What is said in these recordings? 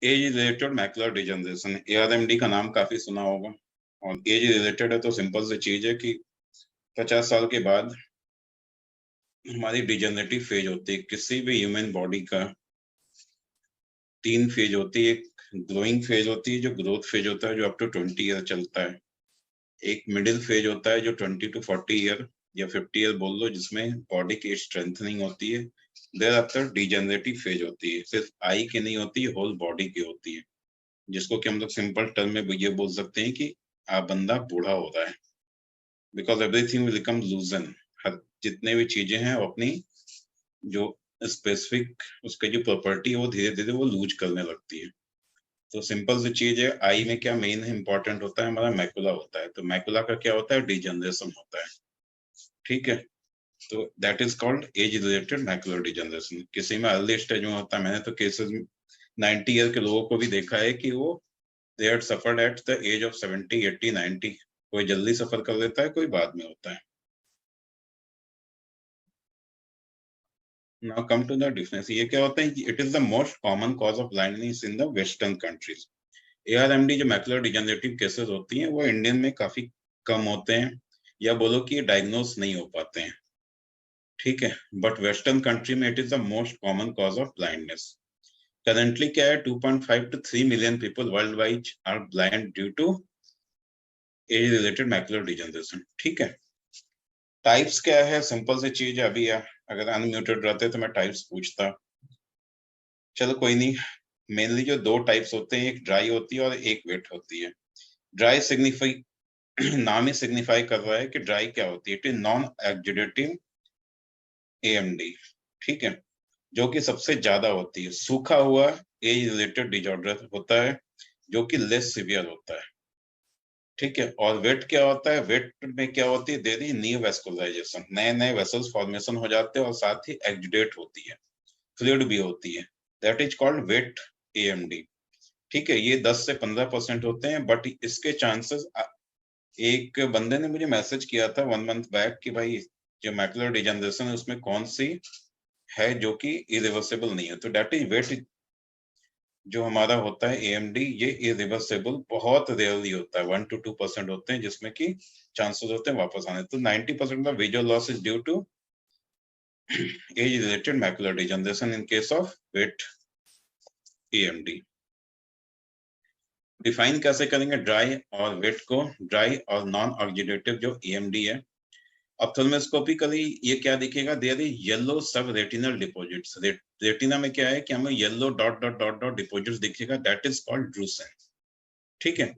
As related macular degeneration, ARMD का नाम काफी सुना होगा। और एज रिलेटेड है तो सिंपल सी चीज है कि 50 साल के बाद हमारी डिजनरेटिव फेज होती है। किसी भी ह्यूमन बॉडी का 3 फेज होती है। एक ग्रोइंग फेज होती है, जो ग्रोथ फेज होता है, जो अप टू 20 ईयर चलता है। एक मिडिल फेज होता है जो 20 to 40 ईयर या 50 ईयर बोल लो, जिसमें बॉडी की स्ट्रेंथनिंग होती है। देयर आफ्टर डिजेनरेटिव फेज होती है, सिर्फ आई की नहीं होती, होल बॉडी की होती है, जिसको कि हम लोग सिंपल टर्म में ये बोल सकते हैं कि आप बंदा बूढ़ा हो रहा है। Because everything will become loosen, हर जितने भी चीजें हैं वो अपनी जो स्पेसिफिक उसका जो प्रॉपर्टी है वो धीरे धीरे वो लूज करने लगती है। तो सिंपल सी चीज है, आई में क्या मेन इंपॉर्टेंट होता है, हमारा मैकुला होता है। तो मैकुला का क्या होता है, डिजनरेशन होता है। ठीक है, तो that is called as related macular degeneration. किसी में अर्ली स्टेज में होता है, मैंने तो केसेस 90 ईयर के लोगों को भी देखा है कि वो they had suffered at the age of 70, 80, 90। कोई जल्दी सफर कर लेता है, कोई बाद में होता है। Now come to the difference, ये क्या होता है कि it is the most common cause of blindness in the western countries. ARMD जो मैकुलर डिजनरेटिव केसेस होती हैं वो इंडियन में काफी कम होते हैं, या बोलो कि डायग्नोस नहीं हो पाते हैं। ठीक है, बट वेस्टर्न कंट्री में it is the most common cause of blindness. Currently क्या है, 2.5 to 3 million people world wide are blind due to age related macular degeneration. ठीक है, टाइप्स क्या है, सिंपल सी चीज है। अभी अगर अनम्यूटेड रहते तो मैं टाइप्स पूछता, चलो कोई नहीं। मेनली जो दो टाइप्स होते हैं, एक ड्राई होती है और एक वेट होती है। ड्राई सिग्निफाई नाम ही सिग्निफाई कर रहा है कि ड्राई क्या होती है, इट इज नॉन एक्जुडेटिव AMD। ठीक है, जो कि सबसे ज्यादा होती है। सूखा हुआ एज रिलेटेड डिजॉर्डर होता है, जो कि लेस सिवियर होता है। ठीक है, और वेट क्या होता है, वेट में क्या होती है, देरी न्यू वेस्कुलराइजेशन, नए नए वेसल्स फॉर्मेशन हो जाते हैं, और साथ ही एक्जुडेट होती है, फ्लूइड भी होती है। That is called wet AMD। ठीक है, ये 10 से 15% होते हैं, बट इसके चांसेस, एक बंदे ने मुझे मैसेज किया था 1 मंथ बैक कि भाई जो मैकुलर डिजनरेशन है उसमें कौन सी है जो कि इरिवर्सिबल नहीं है। तो डेट इज वेट जो हमारा होता है AMD, ये इरिवर्सिबल बहुत रेयरली होता है, 1 to 2% होते हैं जिसमें कि चांसेस होते हैं वापस आने। तो 90% of visual loss is due to age related macular degeneration in case of wet AMD। Define कैसे करेंगे ड्राई और वेट को, ड्राई और नॉन ऑक्सीडेटिव जो AMD है। ऑप्थेल्मोस्कोपिकली ये क्या दिखेगा, देयर इज येलो सब रेटिनल डिपॉजिट्स। रेटिना में क्या है कि हमें yellow dot dot dot dot deposits दिखेगा, दैट इज कॉल्ड ड्रूसेन। ठीक है,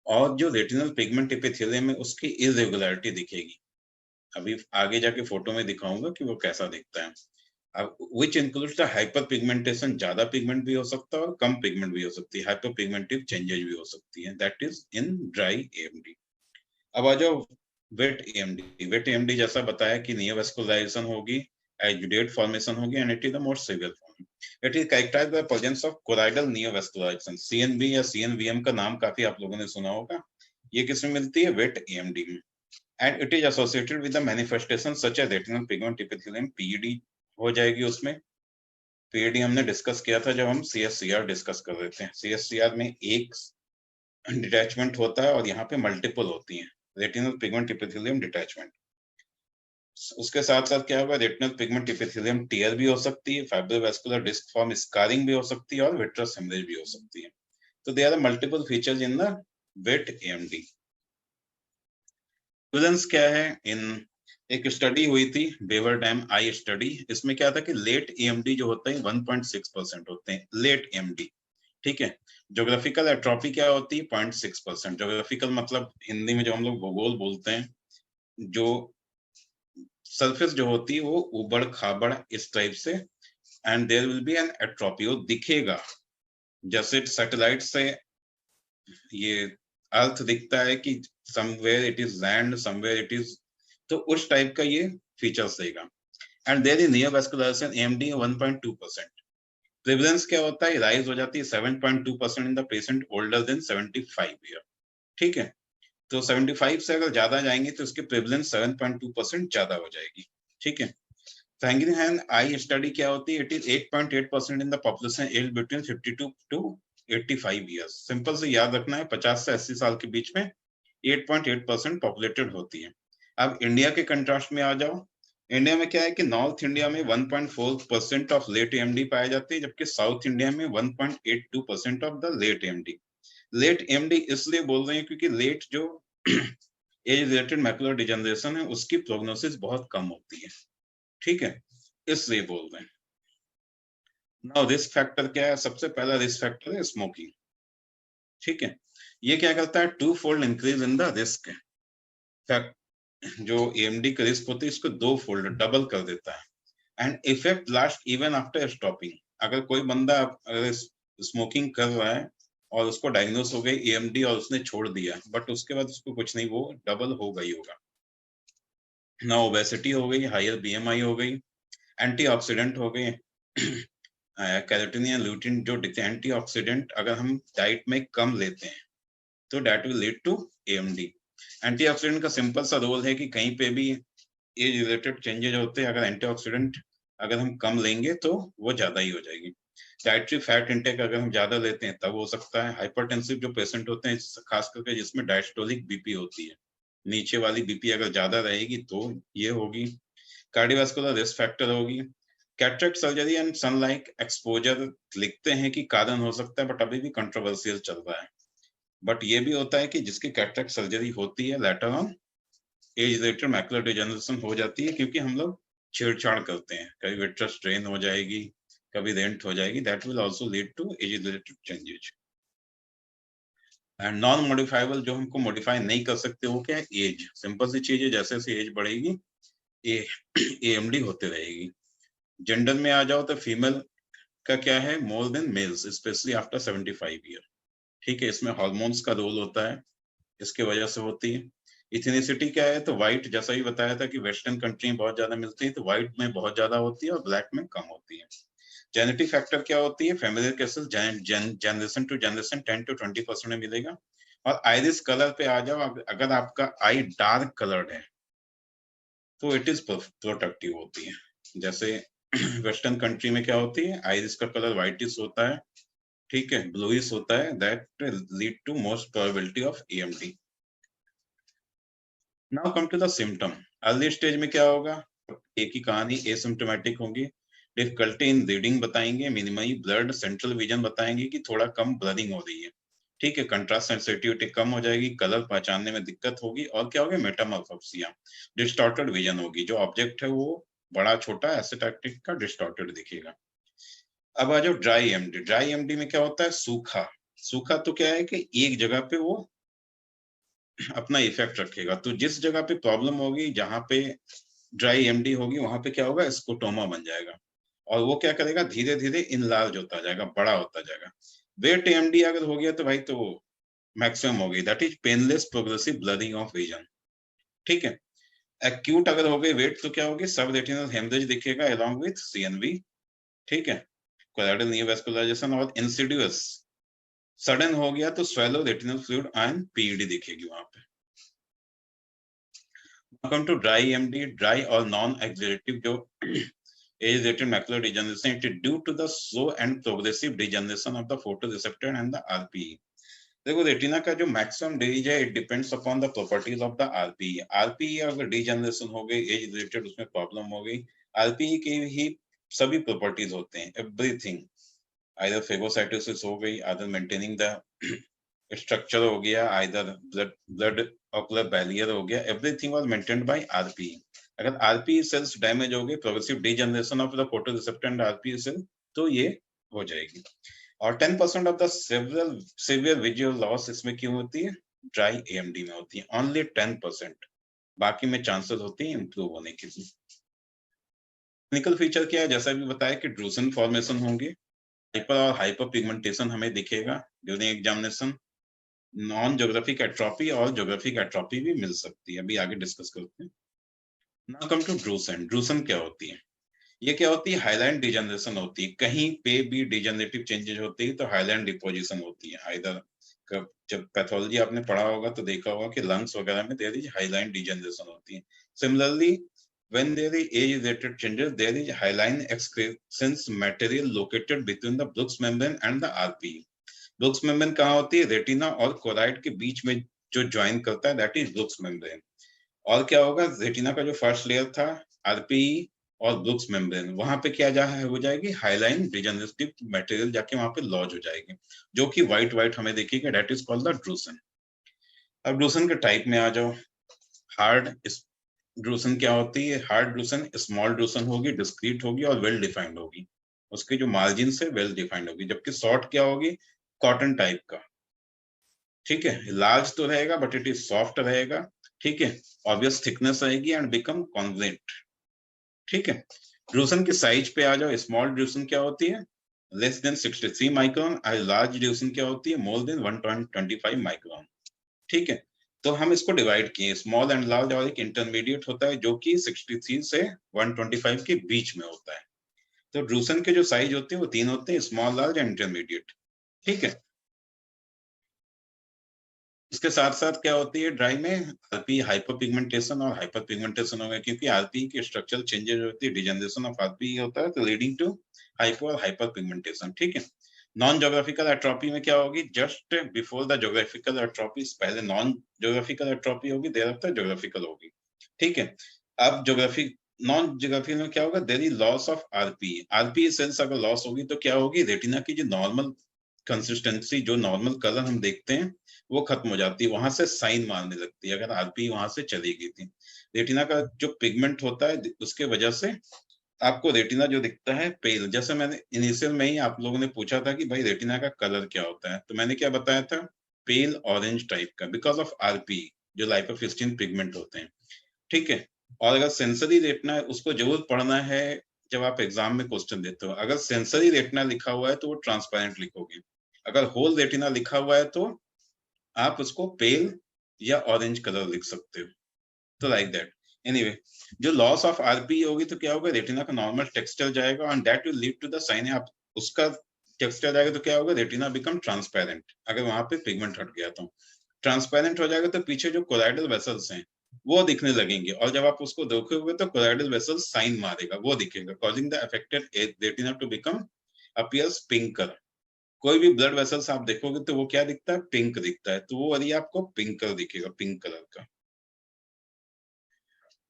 और जो रेटिनल पिगमेंट एपिथेलियम है उसकी इरेगुलरिटी दिखेगी। अभी आगे जाके फोटो में दिखाऊंगा कि वो कैसा दिखता है। अब which includes the hyper pigmentation, ज्यादा पिगमेंट भी हो सकता है और कम पिगमेंट भी हो सकती है, हाइपर पिगमेंटिव चेंजेस भी हो सकती है, that is in dry AMD। अब आ जाओ वेट AMD। वेट AMD जैसा बताया कि नियोवास्कुलराइजेशन होगी, एजुडेट फॉर्मेशन होगी, and it is the most severe form. It is characterized by presence of choroidal neovascularization, CNV या CNVM का नाम काफी आप लोगों ने सुना होगा। ये किसमें मिलती है, वेट AMD में। And it is associated with the manifestation such as retinal pigment epithelium, PED हो जाएगी उसमें। PED हमने डिस्कस किया था जब हम CSCR डिस्कस कर रहे थे। CSCR में एक डिटैचमेंट होता है और यहाँ पे मल्टीपल होती हैं, रेटिनल पिगमेंट एपिथेलियम डिटैचमेंट। उसके साथ साथ क्या होगा, रेटिनल पिगमेंट एपिथेलियम टियर भी हो सकती है, फाइब्रोवास्कुलर डिस्क फॉर्म स्कारिंग भी हो सकती है, और विट्रस हेमरेज भी हो सकती है। तो there are multiple features in the wet AMD। Presence क्या है, इन एक स्टडी हुई थी बेवर डैम आई स्टडी। इसमें क्या था कि लेट AMD जो होता है 1.6% होते हैं, लेट AMD। ठीक है, ज्योग्राफिकल एट्रोफी क्या होती है, 0.6%। ज्योग्राफिकल मतलब हिंदी में जो हम लोग भूगोल बोलते हैं, जो सरफेस जो होती है वो उबड़ खाबड़ इस टाइप से, and there will be an atrophy, वो दिखेगा जैसे सैटेलाइट से ये अर्थ दिखता है कि somewhere it is land, somewhere it is, तो उस टाइप का ये फीचर्स देगा। And there is neovascularization AMD 1.2%। Prevalence क्या होता है, राइज हो जाती है 7.2% in the patient older than 75 year. ठीक है, तो 75 से अगर ज्यादा जाएंगे तो इसकी प्रेवलेंस 7.2% ज्यादा हो जाएगी। ठीक है, Sanguine hand eye study क्या होती है, it is 8.8% in the population age between 52 to 85 years. Simple से याद रखना है, 50 से 80 साल के बीच में 8.8% पॉपुलेटेड होती है। अब इंडिया के कंट्रास्ट में आ जाओ। इंडिया में क्या है कि नॉर्थ इंडिया में 1.4% ऑफ लेट एएमडी पाए जाते हैं, जबकि साउथ इंडिया में 1.82% of the late AMD. Late AMD इसलिए बोल रहे हैं क्योंकि लेट जो एज रिलेटेड मैकुलर डिजनरेशन है उसकी प्रोग्नोसिस बहुत कम होती है, ठीक है, इसलिए बोल रहे हैं। नाउ रिस्क फैक्टर क्या है? सबसे पहला रिस्क फैक्टर है स्मोकिंग, ठीक है। ये क्या करता है? 2 fold increase in the risk fact, जो एएमडी का रिस्क होती है इसको 2 फोल्ड डबल कर देता है। And effect last even after stopping. अगर कोई बंदा अगर स्मोकिंग कर रहा है और उसको डायग्नोस हो गई एएमडी और उसने छोड़ दिया, बट उसके बाद उसको कुछ नहीं, वो डबल होगा ही होगा ना। ओबेसिटी हो गई, हायर बीएमआई हो गई, एंटीऑक्सीडेंट हो गए, कैरोटीन ल्यूटिन जो एंटीऑक्सीडेंट अगर हम डाइट में कम लेते हैं तो that will lead to AMD. Antioxidant का सिंपल सा रोल है कि कहीं पे भी एज रिलेटेड चेंजेस होते हैं, अगर एंटीऑक्सीडेंट अगर हम कम लेंगे तो वो ज्यादा ही हो जाएगी। डाइटरी फैट इंटेक अगर हम ज्यादा लेते हैं तब हो सकता है। हाइपरटेंसिव जो पेशेंट होते हैं खास करके जिसमें डायस्टोलिक बीपी होती है, नीचे वाली बीपी अगर ज्यादा रहेगी तो ये होगी। कार्डियोवास्कुलर रिस्क फैक्टर होगी। Cataract surgery and sunlight exposure लिखते हैं कि कारण हो सकता है, बट अभी भी कंट्रोवर्शियल चल रहा है। बट ये भी होता है कि जिसकी कैटरेक्ट सर्जरी होती है later on as related macular degeneration हो जाती है, क्योंकि हम लोग छेड़छाड़ करते हैं, कभी विट्रस स्ट्रेन हो जाएगी, कभी रेंट हो जाएगी, that will also lead to age related changes. And non modifiable जो हमको मॉडिफाई नहीं कर सकते वो क्या है? एज। सिंपल सी चीज है, जैसे जैसे एज बढ़ेगी एएमडी होते रहेगी। जेंडर में आ जाओ तो फीमेल का क्या है? More than males specially after 75 year, ठीक है। इसमें हार्मोन्स का रोल होता है, इसके वजह से होती है। इथेनिसिटी क्या है? तो व्हाइट, जैसा ही बताया था कि वेस्टर्न कंट्री में बहुत ज्यादा मिलती है, तो व्हाइट में बहुत ज्यादा होती है और ब्लैक में कम होती है। जेनेटिक फैक्टर क्या होती है? Familial cases generation to generation 10 to 20% में मिलेगा। और आइरिस कलर पे आ जाओ, अगर आपका आई डार्क कलर्ड है तो इट इज प्रोटेक्टिव होती है। जैसे वेस्टर्न कंट्री में क्या होती है? आइरिस का कलर व्हाइटिश होता है, ठीक है, ब्लूइश होता है, that lead to most probability of AMD. Now come to the symptom. Early stage में क्या होगा? एक ही कहानी, एसिम्प्टोमेटिक होंगी, डिफिकल्टी इन रीडिंग बताएंगे, मिनिमली ब्लड, सेंट्रल विजन बताएंगे कि थोड़ा कम ब्लरिंग हो रही है, ठीक है, कंट्रास्ट सेंसिटिविटी कम हो जाएगी, कलर पहचानने में दिक्कत होगी, और क्या होगा? मेटामॉर्फोसिया, डिस्टॉर्टेड विजन होगी, जो ऑब्जेक्ट है वो बड़ा छोटा एसिटाक्टिक का डिस्टॉर्टेड दिखेगा। अब आ जाओ ड्राई एमडी। ड्राई एमडी में क्या होता है? सूखा। सूखा तो क्या है कि एक जगह पे वो अपना इफेक्ट रखेगा, तो जिस जगह पे प्रॉब्लम होगी, जहां पे ड्राई एमडी होगी, वहां पे क्या होगा? स्कोटोमा बन जाएगा, और वो क्या करेगा? धीरे धीरे इनलार्ज होता जाएगा, बड़ा होता जाएगा। वेट एमडी अगर हो गया तो भाई तो मैक्सिमम हो गई, that is painless progressive blurring of vision, ठीक है। एक्यूट अगर हो गई वेट तो क्या होगी? सब रेटिनल हेमरेज दिखेगा अलोंग विथ सीएनवी, ठीक है, कोलॉइडल नियोवास्कुलराइजेशन। और इंसिडियस सडन हो गया तो swallow retinal fluid and PED दिखेगी वहां पे। Come to dry MD. Dry और नॉन एक्सुडेटिव जो age related macular degeneration, it is due to the slow and progressive degeneration of the photoreceptor and the RPE. देखो retina का जो maximum age है, it depends upon the properties of the RPE. RPE अगर degeneration हो गई, age related उसमें problem हो गई, आरपीई की ही सभी प्रॉपर्टीज होते हैं, एवरीथिंग, आइदर फेगोसाइटोसिस हो गई, आइदर मेंटेनिंग द स्ट्रक्चर हो गया, आइदर ब्लड ऑकुलर बैरियर हो गया, everything was maintained by RPE. अगर आरपीई सेल्स डैमेज हो गए, progressive degeneration of the photoreceptor and RPE cell, तो ये हो जाएगी। और 10% of the severe visual loss इसमें क्यों होती है? ड्राई एएमडी में होती है, ओनली 10%। बाकी में चांसेस होती है इंप्रूव होने की। क्लिनिकल फीचर क्या है? जैसा भी बताया कि ड्रूसन फॉर्मेशन होंगे, हाइपर और हाइपर पिगमेंटेशन हमें दिखेगा during examination, non geographic atrophy और ज्योग्राफिक एट्रोफी भी मिल सकती है, अभी आगे डिस्कस करते हैं। Now come to drusen. Drusen क्या होती है? ये क्या होती है? हाइलाइन डिजनरेशन होती है, कहीं पे भी डिजनरेटिव चेंजेस होती है तो हाइलाइन डिपोजिशन होती है। आइदर जब पैथोलॉजी आपने पढ़ा होगा तो देखा होगा कि लंग्स वगैरह में देयर इज हाइलाइन डिजनरेशन होती है। Similarly when there is age related changes, there is hyaline excrescence material located between the Brooks membrane and the RPE. Brooks membrane कहाँ होती है? रेटिना और कोराइड के बीच में जो ज्वाइन करता है, दैट इज ब्रुक्स मेम्ब्रेन। और क्या होगा, रेटिना का जो फर्स्ट लेयर था आरपीई और ब्रुक्स मेम्ब्रेन, वहां पे क्या हो जाएगी, हाइलाइन डिजेनरेटिव मटेरियल जाके वहां पे लॉज हो जाएगी, जो कि व्हाइट व्हाइट हमें दिखेगा, that is called the drusen. अब ड्रूसन के टाइप में आ जाओ। हार्ड ड्रूसन क्या होती है? हार्ड ड्रूसन स्मॉल ड्रूसन होगी, डिस्क्रीट होगी और वेल डिफाइंड होगी, उसके जो मार्जिन से वेल डिफाइंड होगी। जबकि शॉर्ट क्या होगी? कॉटन टाइप का, ठीक है, लार्ज तो रहेगा बट इट इज सॉफ्ट रहेगा, ठीक है, ऑब्वियस थिकनेस रहेगी एंड बिकम कॉन्वेंट, ठीक है। ड्रूसन की साइज पे आ जाओ। स्मॉल ड्रूसन क्या होती है? Less than 63 micron. और लार्ज ड्यूरेशन क्या होती है? मोर देन 125 माइक्रोन, ठीक है। तो हम इसको डिवाइड किए, स्मॉल एंड लार्ज, और एक इंटरमीडिएट होता है जो कि 63 से 125 के बीच में होता है। तो ड्रूसन के जो साइज होते हैं वो तीन होते हैं, स्मॉल, लार्ज एंड इंटरमीडिएट, ठीक है। इसके साथ साथ क्या होती है ड्राई में? आरपी हाइपर पिगमेंटेशन और हाइपर पिगमेंटेशन हो गया, क्योंकि आरपी की स्ट्रक्चरल चेंजेस होती है, डिजेनरेशन ऑफ आरपी होता है, तो लीडिंग टू हाइपर और हाइपर पिगमेंटेशन, ठीक है। नॉन ज्योग्राफिकल एट्रोपी में क्या होगी? Just before the geographical atrophy, पहले नॉन ज्योग्राफिकल एट्रोपी होगी, देयर आफ्टर ज्योग्राफिकल होगी, ठीक है। अब ज्योग्राफी नॉन ज्योग्राफी में क्या होगा? There is loss of RP. RP cells अगर लॉस होगी तो क्या होगी? रेटिना की जो नॉर्मल कंसिस्टेंसी, जो नॉर्मल कलर हम देखते हैं, वो खत्म हो जाती है, वहां से साइन मारने लगती है, अगर आरपी वहां से चली गई थी। रेटिना का जो पिगमेंट होता है उसके वजह से आपको रेटिना जो दिखता है पेल, जैसे मैंने इनिशियल में ही आप लोगों ने पूछा था कि भाई रेटिना का कलर क्या होता है, तो मैंने क्या बताया था? पेल ऑरेंज टाइप का, बिकॉज ऑफ आरपी, जो लाइपोफिस्टिन पिगमेंट होते हैं, ठीक है। और अगर सेंसरी रेटिना है, उसको जरूर पढ़ना है जब आप एग्जाम में क्वेश्चन देते हो। अगर सेंसरी रेटिना लिखा हुआ है तो वो ट्रांसपेरेंट लिखोगे, अगर होल रेटिना लिखा हुआ है तो आप उसको पेल या ऑरेंज कलर लिख सकते हो, तो लाइक दैट। एनीवे, जो लॉस ऑफ आरपी होगी तो क्या होगा? रेटिना का नॉर्मल टेक्सचर जाएगा and that will lead to the sign. आप उसका टेक्सचर जाएगा तो क्या होगा? रेटिना बिकम ट्रांसपेरेंट, अगर वहां पे पिगमेंट हट गया तो ट्रांसपेरेंट हो जाएगा, तो पीछे जो कोलाइडल वेसल्स हैं वो दिखने लगेंगे, और जब आप उसको देखोगे तो कोलाइडल वेसल्स साइन मारेगा, वो दिखेगा, causing the affected retina to become appears pink colour. कोई भी ब्लड वेसल्स आप देखोगे तो वो क्या दिखता है? पिंक दिखता है, तो वो वाली आपको पिंक कलर दिखेगा, पिंक कलर का।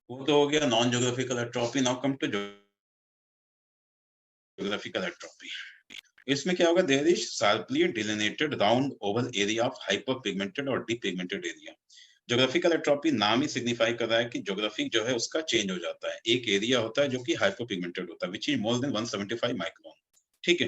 वो तो हो गया non geographical atrophy. Now come to geographical atrophy. इसमें क्या होगा? There is sharply delineated round oval area of hyper pigmented और डीपिगमेंटेड एरिया। ज्योग्राफिकल एट्रोपी नाम ही सिग्निफाई कर रहा है कि ज्योग्राफिक जो है उसका चेंज हो जाता है, एक एरिया होता है जो कि हाइपर पिगमेंटेड होता है, which is more than 175 micron, ठीक है।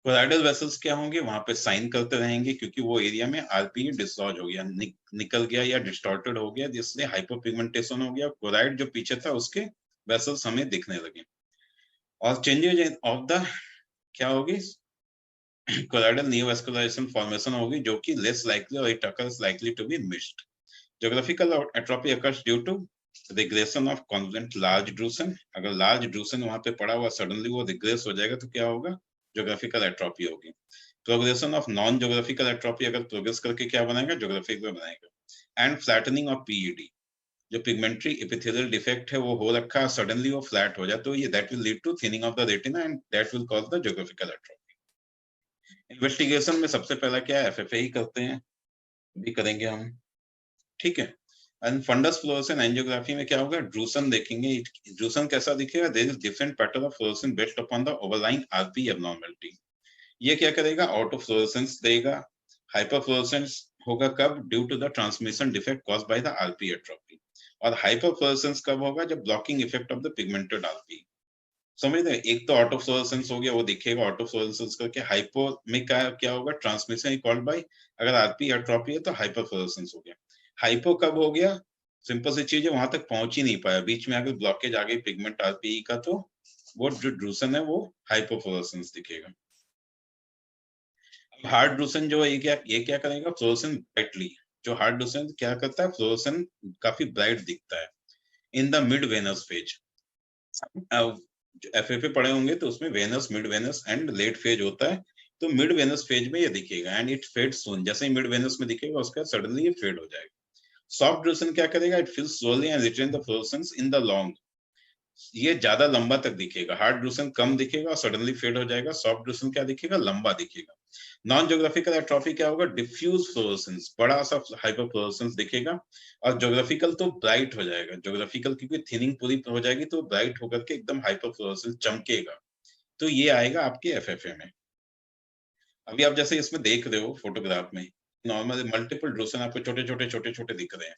कोलाइडल वेसल्स क्या होंगे? वहां पे साइन करते रहेंगे, क्योंकि वो एरिया में आरपी डिसलॉज हो गया, निकल गया या डिस्टॉर्टेड हो गया, जिससे हाइपर पिगमेंटेशन हो गया, क्लोराइड जो पीछे था उसके वेसल्स हमें दिखने लगे। और चेंजेस ऑफ द क्या होगी? कोलाइडल नियोवास्कुलाराइजेशन फॉर्मेशन होगी, जो कि लेस लाइकली और it occurs likely to be missed. Geographical atrophy occurs due to regression of convent large drusen. अगर लार्ज ड्रूसन वहां पे पड़ा हुआ सडनली वो रिग्रेस हो जाएगा तो क्या होगा? ज्योग्राफिकल एट्रोपी होगी। Progression of non geographical atrophy अगर प्रोग्रेस करके क्या बनाएगा? ज्योग्राफिकल बनाएगा। एंड फ्लैटनिंग ऑफ पीईडी, जो पिगमेंटरी एपिथेलियल डिफेक्ट है वो हो रखा है, सडनली वो फ्लैट हो जाए तो ये that will lead to thinning of the retina and that will cause the geographical atrophy. Investigation में सबसे पहला क्या है? एफएफए ही करते हैं, भी करेंगे हम, ठीक है। एंड फंडस फ्लोरोसेंस एंजियोग्राफी में क्या होगा? ड्रूसन देखेंगे। ड्रूसन कैसा दिखेगा? There is different pattern of fluorescence based upon the overline RP abnormality. ये क्या करेगा? ऑटो फ्लोरोसेंस देगा। हाइपर फ्लोरोसेंस होगा कब? Due to the transmission defect caused by the RP atrophy. और हाइपर फ्लोरोसेंस कब होगा? जब blocking effect of the pigmented RP. समझ रहे? एक तो ऑटो फ्लोरोसेंस हो गया, वो दिखेगा ऑटो फ्लोरोसेंस करके। हाइपो में क्या होगा? ट्रांसमिशन कॉल्ड बाय, अगर आरपी एट्रोपी है तो हाइपर फ्लोरोसेंस हो गया। हाइपो कब हो गया? सिंपल सी चीज है, वहां तक पहुंच ही नहीं पाया, बीच में अगर ब्लॉकेज आ गई पिगमेंट आरपीई का, तो वो जो ड्रूसन है वो हाइपोफ्लोरोसेंस दिखेगा। हार्ड ड्रूसन जो है ये क्या करेगा? Fluorescence brightly. जो हार्ड ड्रूसन क्या करता है? फ्लोरोसेंस काफी ब्राइट दिखता है in the mid venous phase. FFA पढ़े होंगे तो उसमें venous, mid venous and late phase होता है। तो मिड वेनस फेज में ये दिखेगा एंड इट फेड सून। जैसे ही मिड वेनस में दिखेगा उसके बाद सडनली ये फेड हो जाएगा। सॉफ्ट ड्रूसन क्या करेगा? It fills slowly and retain the fluorescence in the long. ये ज्यादा लंबा तक दिखेगा। हार्ड ड्रूसन कम दिखेगा और सडनली फेड हो जाएगा। सॉफ्ट ड्रूसन क्या दिखेगा? लंबा दिखेगा। नॉन ज्योग्राफिकल एट्रोफी क्या होगा? डिफ्यूज फ्लोरोसेंस, बड़ा सा हाइपर फ्लोरोसेंस दिखेगा। और ज्योग्राफिकल तो ब्राइट हो जाएगा, ज्योग्राफिकल क्योंकि थिनिंग पूरी हो जाएगी तो ब्राइट होकर के एकदम हाइपर फ्लोरोसेंस चमकेगा। तो ये आएगा आपके एफएफए में। अभी आप जैसे इसमें देख रहे हो फोटोग्राफ में, नॉर्मल मल्टीपल ड्रूसन आपको छोटे-छोटे दिख रहे हैं,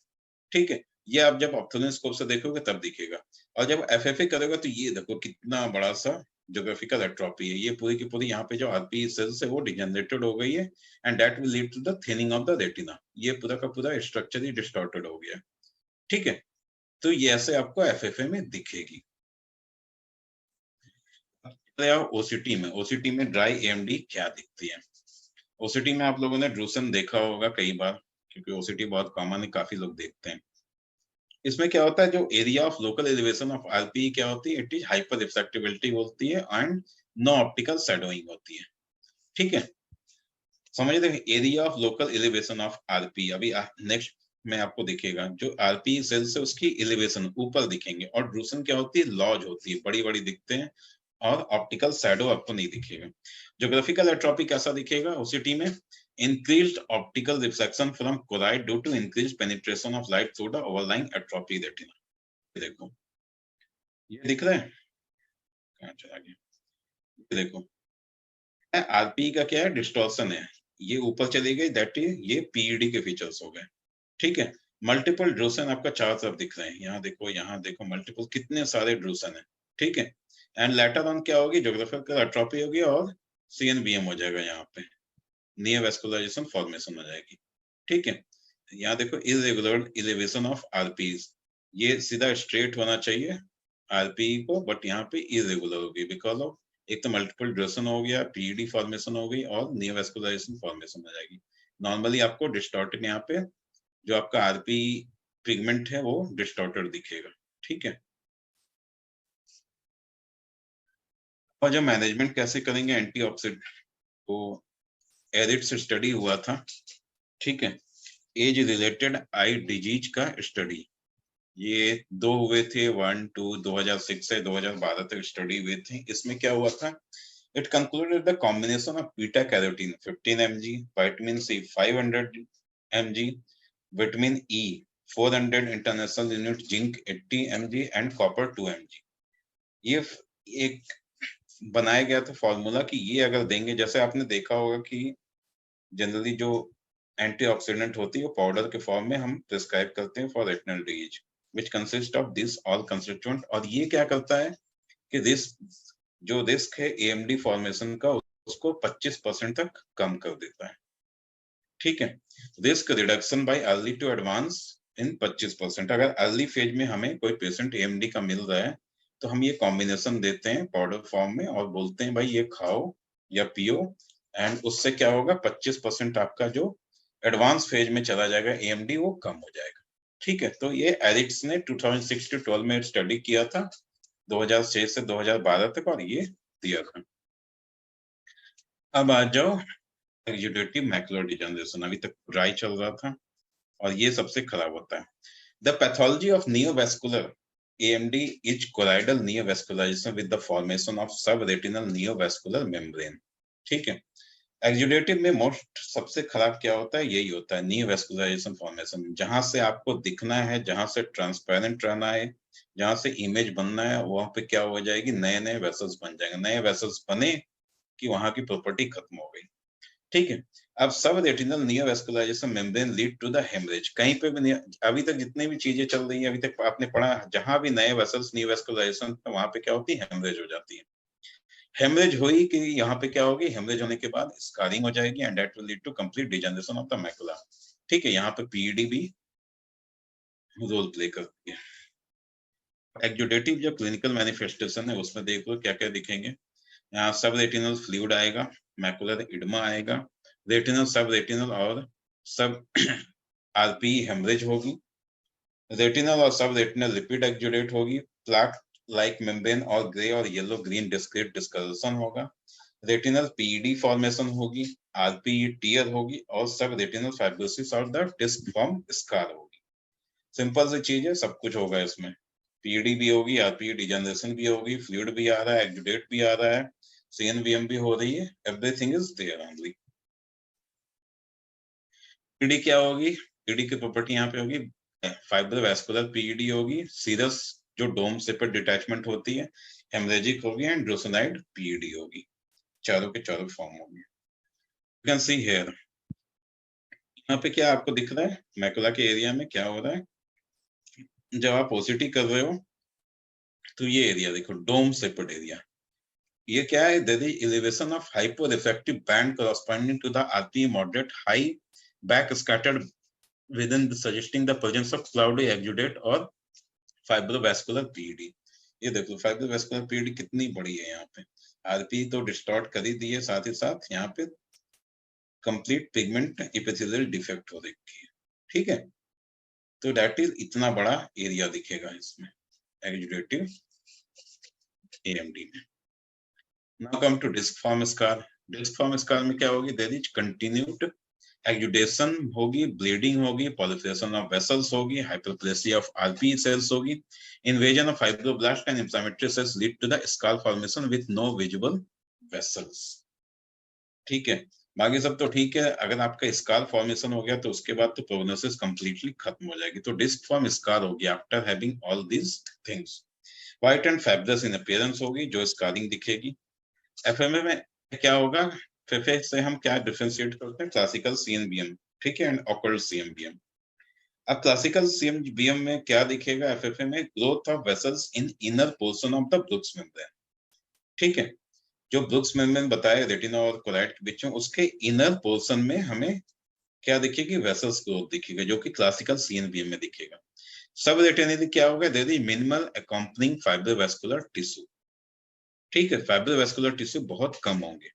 ठीक है? ये आप जब ऑप्टोस्कोप से देखोगे तब दिखेगा। और जब एफएफए करोगे तो ये देखो कितना बड़ा-सा ज्योग्राफिकल एट्रोफी है। ये पूरी की पूरी यहाँ पे जो आरपी सेल्स है वो डिजेनरेटेड हो गई है and that will lead to the thinning of the retina. ये पूरा का पूरा स्ट्रक्चर ही डिस्टॉर्टेड हो गया है, ठीक है? तो ये ऐसे आपको एफएफए में दिखेगी। ओसीटी में, ओसीटी में ड्राई एएमडी क्या दिखती है? ओसीटी में आप लोगों ने ड्रूसन देखा होगा कई बार, क्योंकि ओसीटी बहुत कॉमन है, काफी लोग देखते हैं। इसमें क्या होता है, जो area of local elevation of RP क्या होती है, इट इज हाइपर रिफ्लेक्टिबिलिटी होती है एंड नो ऑप्टिकल शैडोइंग होती है, ठीक है? समझ रहे हैं? Area of local elevation of RP, अभी नेक्स्ट में आपको दिखेगा जो आरपी सेल से उसकी एलिवेशन ऊपर दिखेंगे, और ड्रूसन क्या होती है, लॉज होती है, बड़ी बड़ी दिखते हैं और ऑप्टिकल शैडो आपको नहीं दिखेगा। ज्योग्राफिकल एट्रोपी कैसा दिखेगा ओसीटी में? Increased optical reflection from choroid due to increased penetration of light through the overlying atrophy retina. देखो ये दिख रहा है, कहाँ चला गया, ये देखो आरपी का क्या है, डिस्टॉर्शन है, ये ऊपर चली गई, दैट इज ये पीईडी के फीचर्स हो गए, ठीक है? मल्टीपल ड्रूसन आपका चारों तरफ दिख रहे हैं, यहाँ देखो मल्टीपल कितने सारे ड्रूसन है, ठीक है? एंड लेटर ऑन क्या होगी, ज्योग्राफिकल एट्रोफी होगी और सीएनवीएम हो जाएगा, यहाँ पे नियर वेस्कुलराइजेशन फॉर्मेशन हो जाएगी, ठीक है? यहाँ देखो इरेगुलर एलिवेशन ऑफ आरपीज, ये सीधा स्ट्रेट होना चाहिए आरपी को, बट यहाँ पे इरेगुलर होगी बिकॉज ऑफ एक तो मल्टीपल ड्रेशन हो गया, पीईडी फॉर्मेशन हो गई और नियर वेस्कुलराइजेशन फॉर्मेशन हो जाएगी। नॉर्मली आपको डिस्टॉर्टेड यहाँ पे जो आपका आरपी पिगमेंट है वो डिस्टॉर्टेड दिखेगा, ठीक है? और जब मैनेजमेंट कैसे करेंगे एंटीऑक्सीडेंट, तो एरिड से स्टडी हुआ था, ठीक है? एज रिलेटेड आई डिजीज का स्टडी, ये दो हुए थे, 2006 से 2012 तक स्टडी हुए थे। इसमें क्या हुआ था, it concluded the combination of beta carotene 15 mg, vitamin C 500 mg, vitamin E 400 international unit, zinc 80 mg and copper 2 mg। ये एक बनाया गया था फॉर्मूला कि ये अगर देंगे, जैसे आपने देखा होगा कि जनरली जो एंटीऑक्सीडेंट होती है वो पाउडर के फॉर्म में हम प्रिस्क्राइब करते हैं for retinal disease which consist of this all constituent, और ये क्या करता है कि जो रिस्क है एएमडी फॉर्मेशन का उसको 25% तक कम कर देता है, ठीक है? Risk reduction by early to advance in 25%। अगर अर्ली फेज में हमें कोई पेशेंट एएमडी का मिल रहा है तो हम ये कॉम्बिनेशन देते हैं पाउडर फॉर्म में और बोलते हैं भाई ये खाओ या पियो, एंड उससे क्या होगा, 25% आपका जो एडवांस फेज में चला जाएगा एएमडी वो कम हो जाएगा, ठीक है? तो ये एरिक्स ने 2006 to 12 में स्टडी किया था, 2006 से 2012 तक, और ये दिया था। अब आ जाओ एक्यूडेटिव मैकुलर डिजनरेशन, अभी तक ड्राई चल रहा था और ये सबसे खराब होता है। The pathology of neovascular AMD is choroidal neovascularization with the formation of subretinal neovascular membrane, ठीक है? एक्सुडेटिव में मोस्ट सबसे खराब क्या होता है, यही होता है नियोवैस्कुलराइजेशन फॉर्मेशन, जहां से आपको दिखना है, जहां से ट्रांसपेरेंट रहना है, जहां से इमेज बनना है, वहां पे क्या हो जाएगी, नए नए वेसल्स बन जाएंगे, नए वेसल्स बने कि वहां की प्रॉपर्टी खत्म हो गई, ठीक है? अब सब retinal neovascularisation membrane lead to the haemorrhage, कहीं पे भी अभी तक जितनी भी चीजें चल रही है, अभी तक आपने पढ़ा, जहां भी नए वेसल्स नियोवैस्कुलराइजेशन वहां पे क्या होती है, हेमरेज हो जाती है। हेमरेज हुई कि यहाँ पे क्या होगी, हेमरेज होने के बाद स्कारिंग हो जाएगी and that will lead to complete degeneration of the macula, ठीक है? यहाँ पे पीईडी भी रोल प्ले करती है। एक्जुडेटिव जो क्लिनिकल मैनिफेस्टेशन है उसमें देखो क्या क्या दिखेंगे, यहाँ सब रेटिनल फ्लूइड आएगा, मैकुलर इडमा आएगा, रेटिनल सब रेटिनल और सब आरपी हेमरेज होगी, रेटिनल और सब रेटिनल लिपिड एक्जुडेट होगी, प्लाक लाइक मेम्ब्रेन और ग्रे और येलो ग्रीन डिस्क्रीट डिस्कलरेशन होगा, रेटिनल पीईडी फॉर्मेशन होगी, आरपी टीयर होगी और सब रेटिनल फाइब्रोसिस और द डिस्क फॉर्म स्कार होगी। सिंपल सी चीज है, सब कुछ होगा इसमें, पीईडी भी होगी, आरपी डिजनरेशन भी होगी, फ्लूइड भी आ रहा है, एक्जुडेट भी आ रहा है, सीएनवीएम भी हो रही है, everything is there only, PD क्या होगी, पीडी की प्रॉपर्टी यहाँ पे होगी फाइब्रोवैस्कुलर पीडी होगी, सीरस जो डोम से पर डिटैचमेंट होती है, हेमरेजिक होगी एंड ड्रोसोनाइड पीडी होगी, चारों के चारों फॉर्म होंगे। यू कैन सी हियर, यहाँ पे क्या आपको दिख रहा है मैकुला के एरिया में क्या हो रहा है, जब आप ओसीटी कर रहे हो तो ये एरिया देखो डोम सेपर्ड एरिया, ये क्या है, there is elevation of hyporefractive band corresponding to the RPE moderate high back scattered within the, suggesting the presence of cloudy exudate और फाइब्रोवैस्कुलर पीडी। ये देखो फाइब्रोवैस्कुलर पीडी कितनी बड़ी है, यहाँ पे आरपी तो डिस्टॉर्ट कर ही दी है, साथ ही साथ यहाँ पे कंप्लीट पिगमेंट एपिथेलियल डिफेक्ट हो रखी है, ठीक है। तो दैट इज इतना बड़ा एरिया दिखेगा इसमें एक्जुडेटिव एएमडी में। Now come to disc form scar. Disc form scar में क्या होगी, देयर इज कंटिन्यूड एक्जुडेशन होगी, ब्लीडिंग होगी, पॉलिफरेशन ऑफ वेसल्स होगी, हाइपरप्लेसिया ऑफ आरपी सेल्स होगी, invasion of fibroblast and inflammatory cells lead to the scar formation with no visible vessels, ठीक है। बाकी सब तो ठीक है, अगर आपका स्कार फॉर्मेशन हो गया तो उसके बाद तो प्रोग्नोसिस कंप्लीटली खत्म हो जाएगी। तो डिस्क फॉर्म स्कार होगी after having all these things. White and fibrous in appearance होगी, जो स्कारिंग दिखेगी। एफएमए में क्या होगा, एफएफए से हम क्या डिफरेंशिएट करते हैं, क्लासिकल सीएनबीएम, ठीक है, एंड ऑकल्ट सीएनबीएम। अब क्लासिकल सीएनबीएम में क्या दिखेगा, एफएफए में growth of vessels in inner portion of the brooks membrane, ठीक है। जो ब्रुक्स मेम्ब्रेन बताया रेटिना और कोलाइट के बीच में, उसके इनर पोर्शन में हमें क्या दिखेगी, वेसल्स ग्रोथ दिखेगा, जो कि क्लासिकल सीएनबीएम में दिखेगा। सब रेटिनली क्या होगा, there is minimal accompanying fibrovascular tissue, ठीक है, फाइब्रोवैस्कुलर टिश्यू बहुत कम होंगे।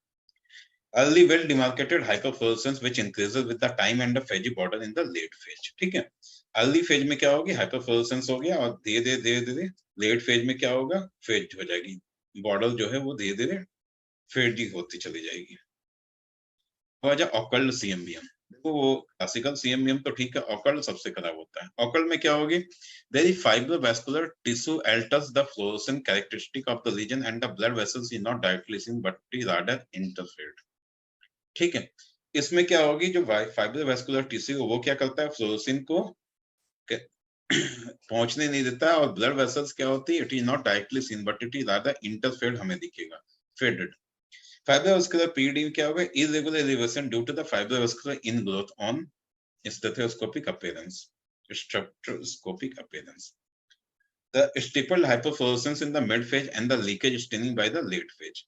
Early well demarcated hyperfluorescence which increases with the time and the fuzzy border in the late phase, ठीक है। अर्ली फेज में क्या होगी, हाइपरफ्लोरेसेंस हो गया, और धीरे धीरे लेट फेज में क्या होगा, फेज हो जाएगी, बॉर्डर जो है वो धीरे धीरे फेड होती चली जाएगी। वजह ऑकल्ट सीएमबीएम, देखो वो क्लासिकल सीएमबीएम तो ठीक है, ऑकल्ट सबसे खराब होता है। ऑकल्ट में क्या होगी, there is fibrovascular tissue alters the fluorescent characteristic of the lesion and the blood vessels is not directly seen but is rather interfered, ठीक है। इसमें क्या होगी, जो फाइब्रोवैस्कुलर टिश्यू वो क्या करता है, फ्लोरोसिन को पहुंचने नहीं देता, और ब्लड वेसल्स क्या होती है, it is not directly seen but it is rather interfered, हमें दिखेगा फेडेड। फाइब्रोवैस्कुलर पीडी क्या होगा, irregular elevation due to the fibrovascular ingrowth on stethoscopic appearance, structuroscopic appearance. The stippled hyperfluorescence in the mid phase and the leakage staining by the late phase।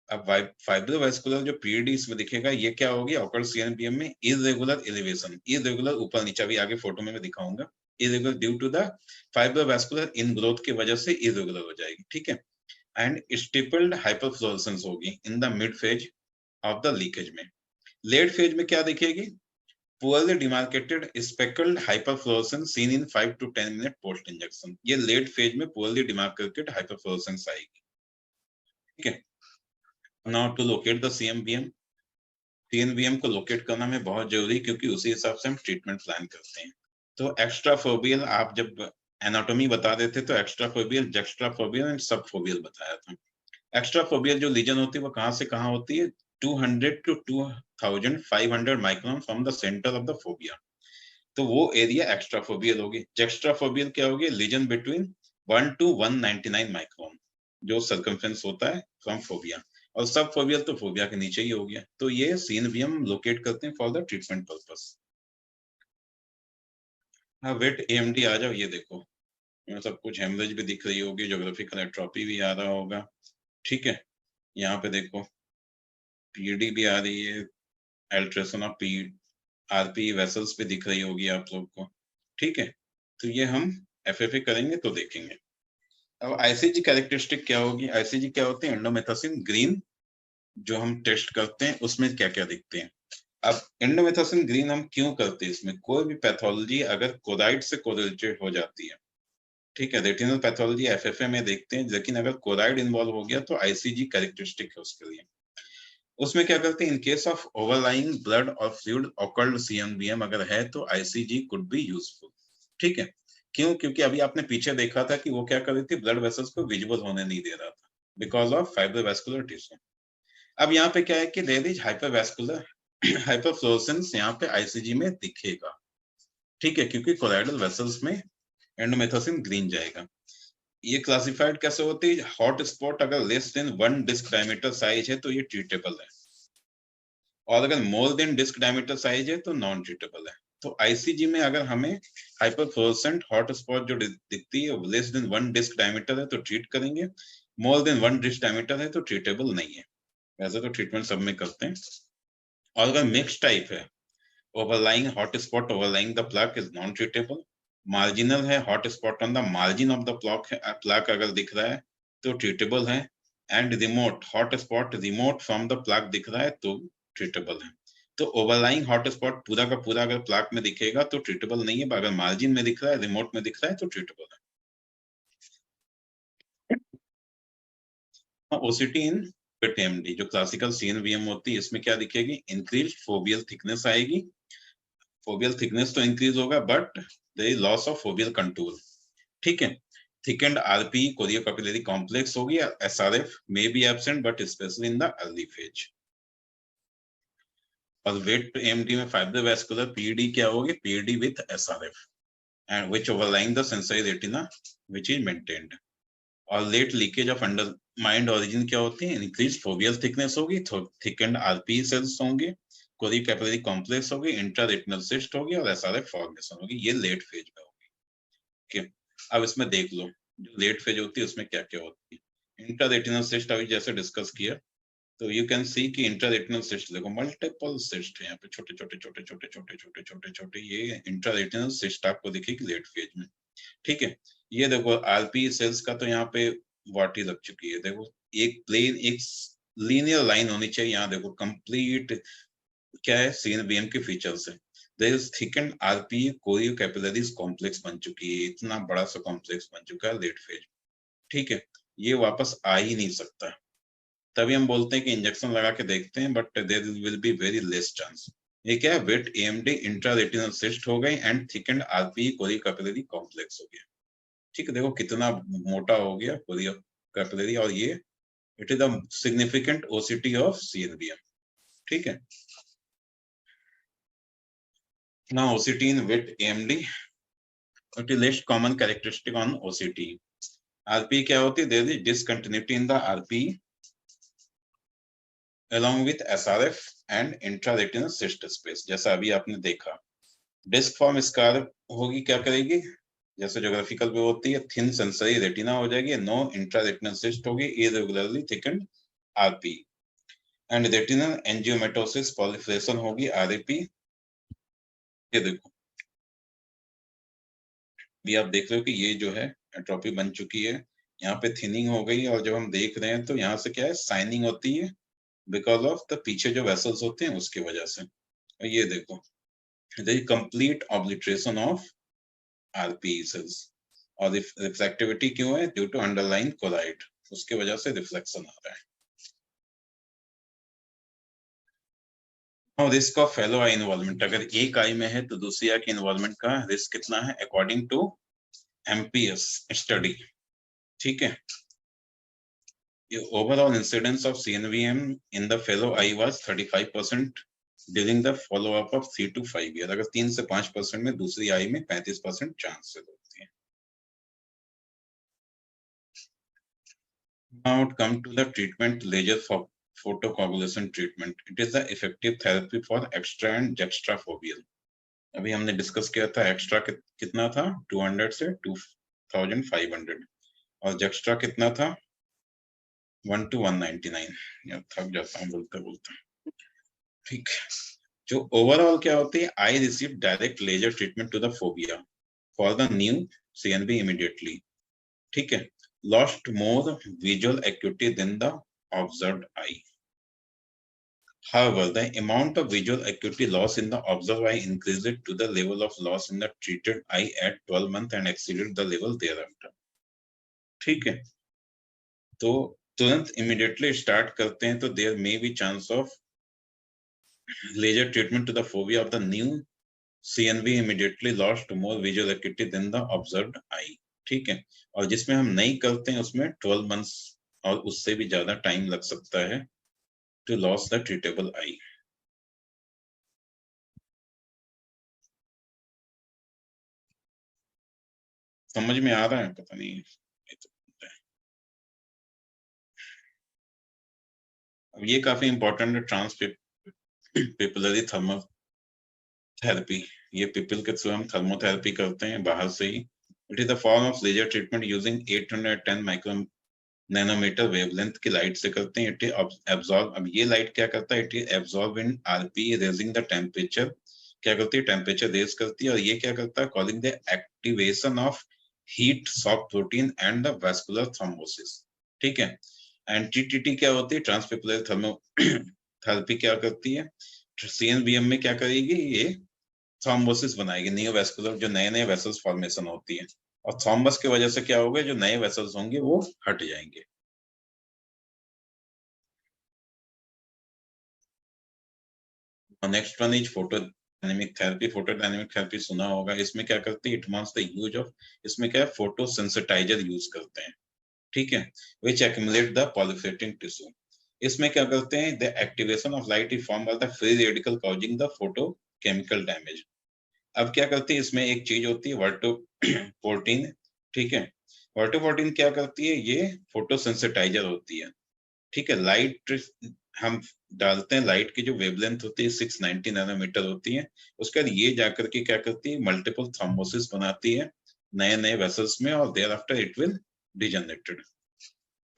अब fibrovascular जो PD इसमें दिखेगा, ये क्या होगी, occult CNVM में irregular elevation, irregular ऊपर नीचे, भी आगे फोटो में मैं दिखाऊंगा, irregular due to the fibrovascular ingrowth की वजह से इरेगुलर हो जाएगी, ठीक है। एंड स्टिपल्ड हाइपरफ्लोरेसेंस होगी इन the mid phase of the leakage में। लेट फेज में क्या दिखेगी, poorly demarcated speckled hyperfluorescence seen in 5 to 10 minute post injection। ये लेट फेज में poorly demarcated hyperfluorescence आएगी, ठीक है। नाउ टू लोकेट द सीएमबीएम, सीएनबीएम को लोकेट करना में बहुत जरूरी, क्योंकि उसी हिसाब से हम ट्रीटमेंट प्लान करते हैं। तो एक्स्ट्राफोबियल, आप जब एनाटॉमी बता रहे थे तो एक्स्ट्राफोबियल, जक्स्ट्राफोबियल एंड सबफोबियल बताया था। एक्स्ट्राफोबियल जो लीजन होती है वो कहां से कहां होती है, 200 to 2500 micron from the centre of the phobia, तो वो एरिया एक्स्ट्राफोबियल होगी। जेक्स्ट्राफोबियल क्या होगी, लीजन बिटवीन 1 to 199 माइक्रोन, जो सर्कमफेरेंस होता है फ्रॉम फोबिया, और सब फोबियल तो फोबिया के नीचे ही हो गया। तो ये सीन भी हम लोकेट करते हैं फॉर द ट्रीटमेंट पर्पस। हाँ, वेट एएमडी आ जाओ, ये देखो सब कुछ, हेमरेज भी दिख रही होगी, ज्योग्राफिकल एट्रोफी भी आ रहा होगा, ठीक है। यहाँ पे देखो पीडी भी आ रही है, alteration of P RP vessels पे दिख रही होगी आप लोग को, ठीक है। तो ये हम एफएफए करेंगे तो देखेंगे। अब आईसीजी कैरेक्टरिस्टिक क्या होगी, आईसीजी क्या होते हैं, एंडोमेथासिन ग्रीन जो हम टेस्ट करते हैं उसमें क्या क्या दिखते हैं। अब एंडोमेथासिन ग्रीन हम क्यों करते हैं, इसमें कोई भी पैथोलॉजी अगर कोराइड से कोरिलेटेड हो जाती है, ठीक है, रेटिनल पैथोलॉजी एफएफए में देखते हैं, लेकिन अगर कोराइड इन्वॉल्व हो गया तो आईसीजी कैरेक्टरिस्टिक है उसके लिए। उसमें क्या करते हैं, इन केस ऑफ ओवरलाइंग ब्लड और फ्लूइड ऑकल्ड सीएमबीएम अगर है तो आईसीजी कुड बी यूजफुल, ठीक है। क्यों, क्योंकि अभी आपने पीछे देखा था कि वो क्या कर रही थी, ब्लड वेसल्स को विजिबल होने नहीं दे रहा था बिकॉज ऑफ फाइब्रोवैस्कुलर टिश्यू। अब यहाँ पे क्या है कि देयर इज हाइपरवैस्कुलर हाइपरफ्लोरेसेंस यहाँ पे आईसीजी में दिखेगा, ठीक है, क्योंकि कोलाइडल वेसल्स में एंडोमेथोसिन ग्रीन जाएगा। ये क्लासिफाइड कैसे होती है? हॉट स्पॉट अगर less than 1 disc diameter size है तो ये ट्रीटेबल है, और अगर more than disc diameter size है तो नॉन ट्रीटेबल है। तो आईसीजी में अगर हमें हाइपरफ्लोरेसेंट हॉट स्पॉट जो दिखती है लेस देन 1 डिस्क डायमीटर है तो ट्रीट करेंगे, मोर देन 1 डिस्क डायमीटर है तो ट्रीटेबल नहीं है। वैसे तो ट्रीटमेंट सब में करते हैं। और अगर मिक्स टाइप है, overlying hot spot overlying the plaque is non treatable, marginal है hot spot on the margin of the plaque अगर दिख रहा है तो ट्रीटेबल है, and remote hot spot remote from the plaque दिख रहा है तो ट्रीटेबल है। तो ओवरलाइंग हॉट स्पॉट पूरा का पूरा अगर प्लाक में दिखेगा तो ट्रीटेबल नहीं है, अगर मार्जिन में दिख रहा है रिमोट में दिख रहा है तो ट्रीटेबल है। ओसीटी इन विट एएमडी जो क्लासिकल सीएनवीएम होती है इसमें क्या दिखेगी? इंक्रीज फोबियल थिकनेस आएगी, फोबियल थिकनेस तो इंक्रीज होगा but there is loss of foveal control, ठीक है। Thickened RP chorio capillary complex होगी, SRF may be absent but specially in the early phase. और वेट एएमडी में फाइब्रोवास्कुलर पीडी क्या होगी? PD with SRF and which overlying the sensory retina which is maintained. और late leakage of undermined origin क्या होती है? Increase foveal thickness होगी, thickened RP cells होंगे, कोरियो कैपिलरी कॉम्प्लेक्स होगी, इंट्रारेटिनल सिस्ट होगी और एसआरएफ फॉर्मेशन होगी। ये लेट फेज में होगी, ठीक। अब इसमें देख लो जो लेट फेज होती है उसमें क्या क्या होती है। इंट्रारेटिनल सिस्ट अभी जैसे डिस्कस किया, तो यू कैन सी कि इंट्रारेटिनल सिस्ट देखो मल्टीपल सिस्ट है यहाँ पे, छोटे छोटे छोटे छोटे छोटे छोटे छोटे छोटे, ये इंट्रारेटिनल सिस्ट आपको दिखेगी लेट फेज में, ठीक है। ये देखो आरपी सेल्स का तो यहाँ पे वाटी लग चुकी है, देखो एक प्लेन एक लीनियर लाइन होनी चाहिए, यहाँ देखो कंप्लीट क्या है सीएनवीएम के फीचर्स है। There is thicken RP chorio capillaries complex बन चुकी है, इतना बड़ा सा कॉम्प्लेक्स बन चुका है लेट फेज, ठीक है। ये वापस आ ही नहीं सकता, तभी हम बोलते हैं कि इंजेक्शन लगा के देखते हैं, but there will be very less chance. ये क्या है? वेट एएमडी इंट्रारेटिनल सिस्ट हो गई and thicken RP chorio capillary complex हो गया, ठीक है। देखो कितना मोटा हो गया कोरियो कैपिलरी, और ये it is the significant OCT of CNVM, ठीक है। Now OCT in wet AMD, it is least common characteristic on OCT. RP क्या होती है? There is discontinuity in the RP along with SRF and intraretinal cyst space, जैसा अभी आपने देखा। Disc form scar होगी, क्या करेगी? जैसे ज्योग्राफिकल पे होती है, थिन सेंसरी रेटिना हो जाएगी, नो इंट्रारेटिनल सिस्ट होगी, irregularly thickened RP and retinal angiomatosis proliferation होगी, आरएपी। ये देखो भी आप देख रहे हो कि ये जो है एट्रोफी बन चुकी है, यहाँ पे थिनिंग हो गई, और जब हम देख रहे हैं तो यहाँ से क्या है? साइनिंग होती है बिकॉज ऑफ द पीछे जो वेसल्स होते हैं उसकी वजह से। और ये देखो complete obliteration of RP cells. और रिफ्लेक्टिविटी क्यों है? ड्यू टू अंडरलाइन कोलाइड, उसके वजह से रिफ्लेक्शन आ रहा है। और risk of fellow I involvement, अगर एक आई में है तो दूसरी आई के इन्वॉल्वमेंट का रिस्क कितना है अकॉर्डिंग टू एमपीएस स्टडी, ठीक है। The overall incidence of CNVM in the fellow eye was 35% during the follow-up of 3 to 5 years. अगर 3 से 5% में दूसरी आई में 35% चांसेस होती है। Now come to the treatment, laser for photocoagulation treatment. It is the effective therapy for extra and juxtafoveal. अभी हमने discuss किया था एक्स्ट्रा कितना था 200 से 2500, और जक्स्ट्रा कितना था 1 to 199। यार थक जाता हूँ बोलते बोलते, ठीक। जो ओवरऑल क्या होती है? Eye receive direct laser treatment to the fovea for the new CNV immediately, ठीक है। Lost more visual acuity than the observed eye. However, the amount of visual acuity loss in the observed eye increased to the level of loss in the treated eye at 12 months and exceeded the level thereafter, ठीक है। तो तुरंत immediately start करते हैं तो there may be chance of laser treatment to the phobia of the new CNV immediately lost more visual acuity than the observed eye, ठीक है। और जिसमें हम नहीं करते हैं उसमें 12 months और उससे भी ज्यादा टाइम लग सकता है to lose the treatable eye। समझ में आ रहा है? पता नहीं। अब ये काफी इंपॉर्टेंट है, ट्रांस पेपिलरी थर्मल थेरेपी। ये पीपल के थ्रू हम थर्मोथेरेपी करते हैं बाहर से ही। It is the form of laser treatment using 810 micro nanometer wavelength की लाइट से करते हैं। इट एब्जॉर्ब, अब ये लाइट क्या करता है, it is absorb in RP raising the temperature. क्या करती है, टेम्परेचर रेज करती है। और ये क्या करता है, calling the activation of heat soft protein and the vascular thrombosis. ठीक है। एंड टीटीटी क्या होती है, ट्रांसपेपुलर थर्मो थेरेपी क्या करती है, सीएनबीएम में क्या करेगी, ये थ्रोम्बोसिस बनाएगी, नियोवैस्कुलर जो नए नए वेसल्स फॉर्मेशन होती है। और थ्रोम्बस की वजह से क्या होगा, जो नए वेसल्स होंगे वो हट जाएंगे। Next one is photodynamic therapy. Photodynamic therapy सुना होगा। इसमें क्या करती है, it involves the use of, इसमें क्या है, फोटो सेंसिटाइजर यूज करते हैं। ठीक है। विच एक्यूमुलेट द पॉलीफेटिंग टिश्यू। इसमें क्या करते हैं, the activation of light is form by the free radical causing the photo chemical damage. अब क्या करती है, इसमें एक चीज होती है वर्टोपोर्टिन। ठीक है। वर्टोपोर्टिन क्या करती है, ये फोटो सेंसिटाइजर होती है। ठीक है। लाइट हम डालते हैं, लाइट की जो वेवलेंथ होती है 690 नैनोमीटर होती है। उसके बाद ये जाकर के क्या करती है, मल्टीपल थ्रोम्बोसिस बनाती है नए नए वेसल्स में, और there after it will degenerated.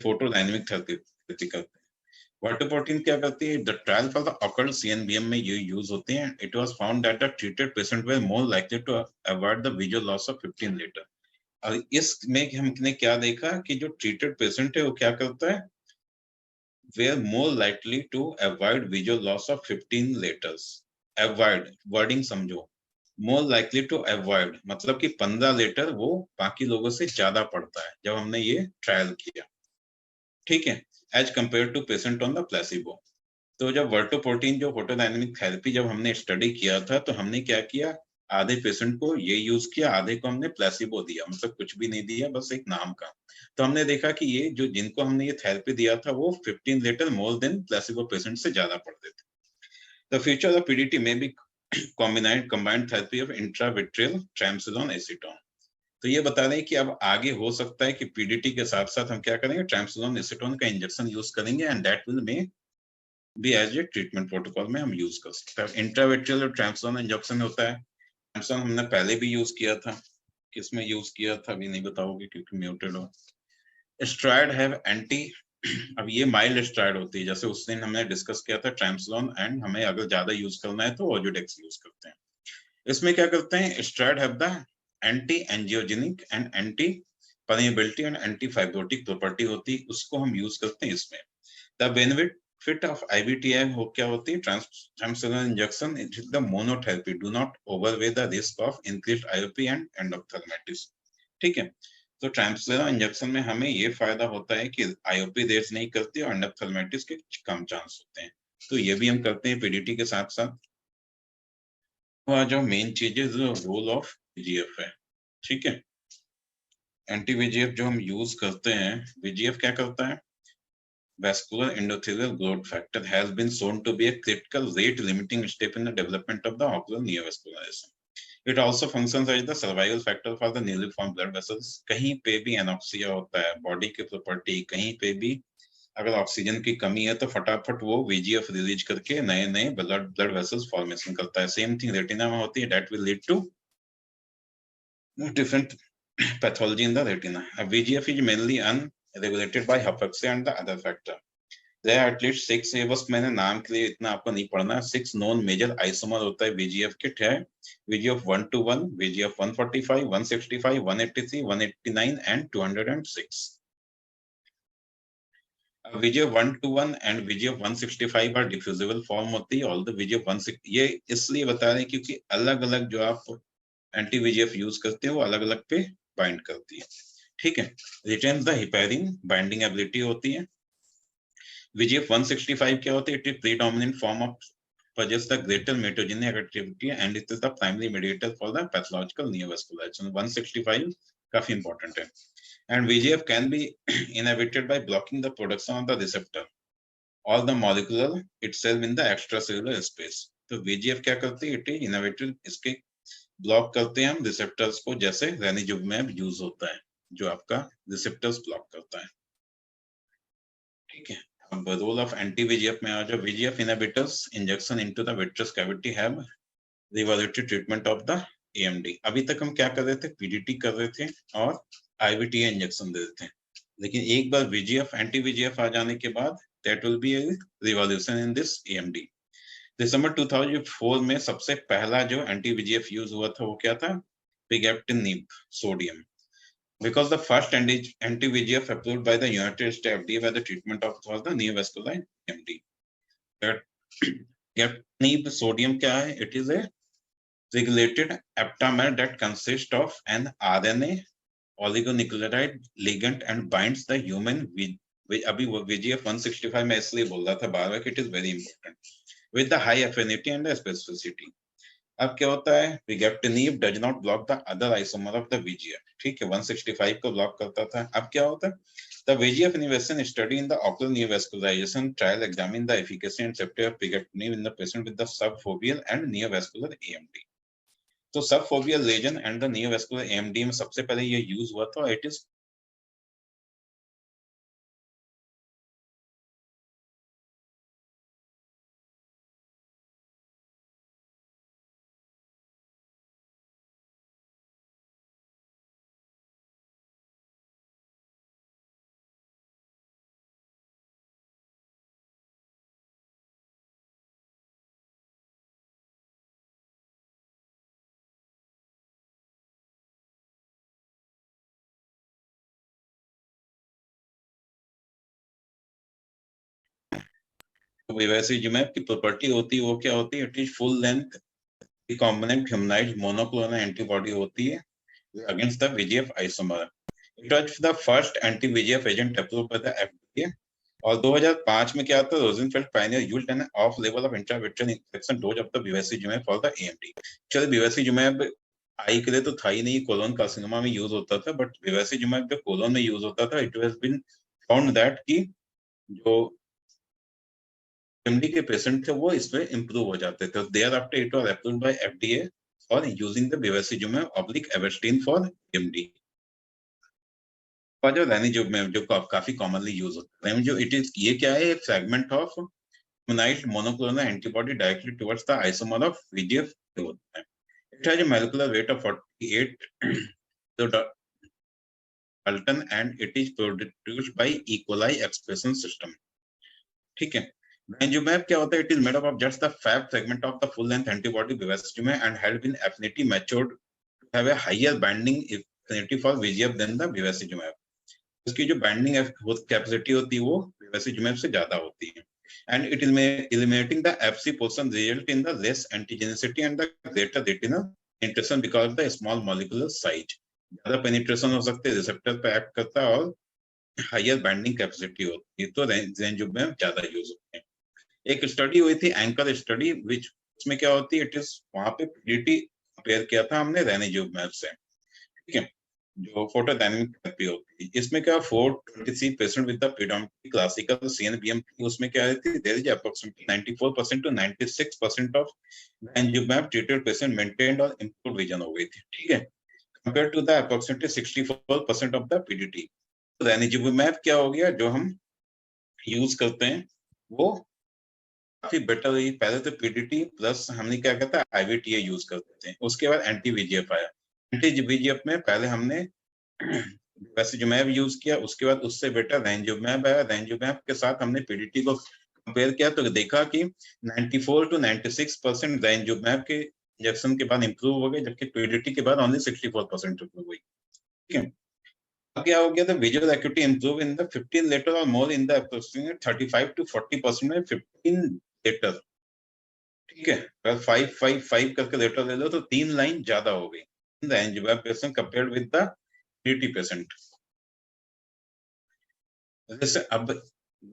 Photo dynamic therapy करते हैं। वाटर प्रोटीन क्या करती है, the trial for the occult CNVM में ये यूज होते हैं। It was found that the treated patient were more likely to avoid the visual loss of 15 letter. और इसमें हमने क्या देखा कि जो ट्रीटेड पेशेंट है वो क्या करता है, were more likely to avoid visual loss of 15 liters. Avoid wording समझो, more likely to avoid मतलब कि 15 लीटर वो बाकी लोगों से ज्यादा पड़ता है जब हमने ये ट्रायल किया। ठीक है। As compare to patient on the placebo. तो जब वर्टोप्रोटीन जो फोटोडायनेमिक थेरेपी जब हमने स्टडी किया था, तो हमने क्या किया, आधे पेशेंट को ये यूज किया, आधे को हमने प्लेसिबो दिया, मतलब कुछ भी नहीं दिया, बस एक नाम का। तो हमने देखा कि ये जो जिनको हमने ये थेरेपी दिया था वो 15 letter more than placebo patient से ज्यादा पड़ते थे। The future of PDT may be combined therapy of intravitreal triamcinolone acetone. तो ये बता रहे हैं कि अब आगे हो सकता है कि पीडीटी के साथ साथ हम क्या करेंगे, ट्रामसिलोन एसीटोन का इंजेक्शन यूज करेंगे, एंड दैट विल मे भी एज ए ट्रीटमेंट प्रोटोकॉल में हम यूज कर सकते हैं। इंट्रावेट्रियल और ट्रांसफॉर्म इंजेक्शन होता है। ट्रांसफॉर्म हमने पहले भी यूज किया था। किसमें यूज किया था अभी नहीं बताओगे क्योंकि म्यूटेड हो। स्ट्राइड हैव एंटी, अब ये माइल्ड स्ट्राइड होती है, जैसे उस दिन हमने डिस्कस किया था ट्रांसलोन, एंड हमें अगर ज्यादा यूज करना है तो ओजोडेक्स यूज करते हैं। इसमें क्या करते हैं, STRIDE have the anti angiogenic and anti permeability and anti fibrotic property होती है, उसको हम यूज करते हैं इसमें। द बेनिफिट ऑफ IBTI हो क्या होती है, transformer injection is the monotherapy, do not outweigh the risk of increased IOP and endophthalmitis. ठीक है। तो ट्रांसफॉर्मर इंजेक्शन में हमें ये फायदा होता है कि IOP रेज नहीं करती और एंडोथर्माइटिस के कम चांस होते हैं। तो ये भी हम करते हैं पीडीटी के साथ साथ। तो जो मेन चीज है, जो रोल ऑफ VGF है। ठीक है। एंटी VGF जो हम यूज करते हैं, VGF क्या करता है, vascular endothelial growth factor has been shown to be a critical rate limiting step in the development of the ocular neovascularization. It also functions as the survival factor for the newly formed blood vessels. कहीं पे भी anoxia होता है, body की property, कहीं पे भी अगर ऑक्सीजन की कमी है तो फटाफट वो VGF रिलीज करके नए नए ब्लड वेसल्स फॉर्मेशन करता है। सेम थिंग रेटिना में होती है, that will lead to different pathology in the retina. VGF is mainly unregulated by hypoxia and the other factor. There are at least 6, ये बस मैंने नाम के लिए इतना आपको नहीं पढ़ना, 6 नॉन मेजर आइसोमर होता है VGF के। है VGF 121, VGF 145, 165, 183, 189 and 206। VGF 121 and VGF 165 are diffusible form होती है। ऑल द VGF 16 ये इसलिए बता रहे हैं क्योंकि अलग अलग जो आप एंटी VGF यूज करते हो वो अलग अलग पे बाइंड करती है। ठीक है। Retain the heparin binding ability होती है। VGF 165 क्या होती है, it is predominant form of possess the greater mutagenic activity and it is the primary mediator for the pathological neovascularization. 165 काफी important है। And VGF can be inhibited by blocking the production of the receptor or the molecule itself in the extracellular space. तो VGF क्या करती है, it is inhibited इसके block करते हैं हम रिसेप्टर्स को, जैसे रेनिजुमेब यूज होता है जो आपका रिसेप्टर्स ब्लॉक करता है। ठीक है, अब रोल ऑफ एंटी वीजीएफ में आ जाओ। VEGF inhibitors injection into the vitreous cavity have revolutionary treatment of the AMD. अभी तक हम क्या कर रहे थे, पीडीटी कर रहे थे और आईवीटी इंजेक्शन दे रहे थे, लेकिन एक बार वीजीएफ एंटी वीजीएफ आ जाने के बाद that will be a revolution in this AMD. दिसंबर 2004 में सबसे पहला जो एंटी वीजीएफ यूज हुआ था वो क्या था, पिगेप्टिनिब sodium, because the first anti-VEGF approved by the United States FDA for the treatment of was the neovascular AMD. Gabapentin sodium क्या है? It is a regulated aptamer that consists of an RNA oligonucleotide ligand and binds the human अभी VEGF 165 में इसलिए बोल रहा था बार बार, it is very important with the high affinity and the specificity. अब क्या होता है, pegaptanib does not block the other isomer of the VEGF. ठीक है, 165 को ब्लॉक करता था। अब क्या होता है, the VGF inhibition study in the ocular neovascularization trial examine the efficacy and safety of pigatinib in the patient with the subfoveal and neovascular AMD. तो subfoveal lesion and the neovascular AMD में सबसे पहले ये use हुआ था। It is विवासिजुमैब की property होती है वो क्या होती है, it is full length recombinant humanized monoclonal antibody होती है against the VEGF isomer. It was the first anti-VEGF agent approved by the FDA. और 2005 में क्या था, रोजेनफेल्ड Pioneer used an off level of intravitreal injection dose of the bevacizumab for the AMD. चलो bevacizumab आई के लिए तो था ही नहीं, कोलोन कार्सिनोमा में यूज होता था, बट bevacizumab जो कोलोन में यूज होता था, it has been found that कि जो एमडी के पेशेंट थे वो इसमें इंप्रूव हो जाते थे। There after it was approved by FDA for using the bevacizumab oblique Avastin for MD. और जो रेनिजुमैब जो काफी कॉमनली यूज होता है, जो इट इज ये क्या है, एक fragment of humanised monoclonal antibody directly towards the isomer of VGF होता है। It has a molecular weight of 48 Dalton and it is produced by E. coli expression system. ठीक है, Ranibizumab क्या होता है, it is made up of just the Fab fragment of the full length antibody bevacizumab and had been affinity matured to have a higher binding affinity for VEGF than the bevacizumab. इसकी जो binding capacity होती है वो bevacizumab से ज्यादा होती है, and it is eliminating the Fc portion result in the less antigenicity and the greater retinal penetration because of the small molecular size. ज्यादा penetration हो सकते हैं, receptor पे act करता है और हायर बाइंडिंग कैपेसिटी होती है, तो रेनिजुमैब ज्यादा यूज होते हैं। एक स्टडी हुई थी एंकर स्टडी, विच उसमें क्या होती है, इट इज वहां पे पीडीटी कंपेयर किया था हमने रेनिजुमैब से। ठीक है, जो फोटोडायनेमिक थेरेपी होती है, इसमें क्या 423 patient with the predominantly classical CNBM, उसमें क्या रहती है, there is approximately 94% to 96% of ranibizumab treated patient maintained और इंप्रूव्ड विजन हो गई थी। ठीक है, compare to the approximately 64% of the PDT. Ranibizumab क्या हो गया, जो हम यूज करते हैं वो काफी बेटर हुई। पहले तो पीडीटी प्लस हमने क्या कहता है आईवीटीए यूज करते थे, उसके बाद एंटी वीजीएफ आया। एंटी वीजीएफ में पहले हमने बेवासिजुमैब यूज किया, उसके बाद उससे बेटर रेनिजुमैब आया। रेनिजुमैब के साथ हमने पीडीटी को कंपेयर किया तो देखा कि 94 to 96% रेनिजुमैब के इंजेक्शन के बाद इंप्रूव हो गए, जबकि पीडीटी के बाद ओनली 64% इंप्रूव हुई। ठीक है, अब क्या हो गया था, visual acuity improve in the 15 letter और more in the approximate 35 to 40% में 15 लेटर। ठीक है, अगर 555 करके लेटर ले लो तो 3 लाइन ज्यादा हो गई in the angiogram patient compared with the PT patient. जैसे अब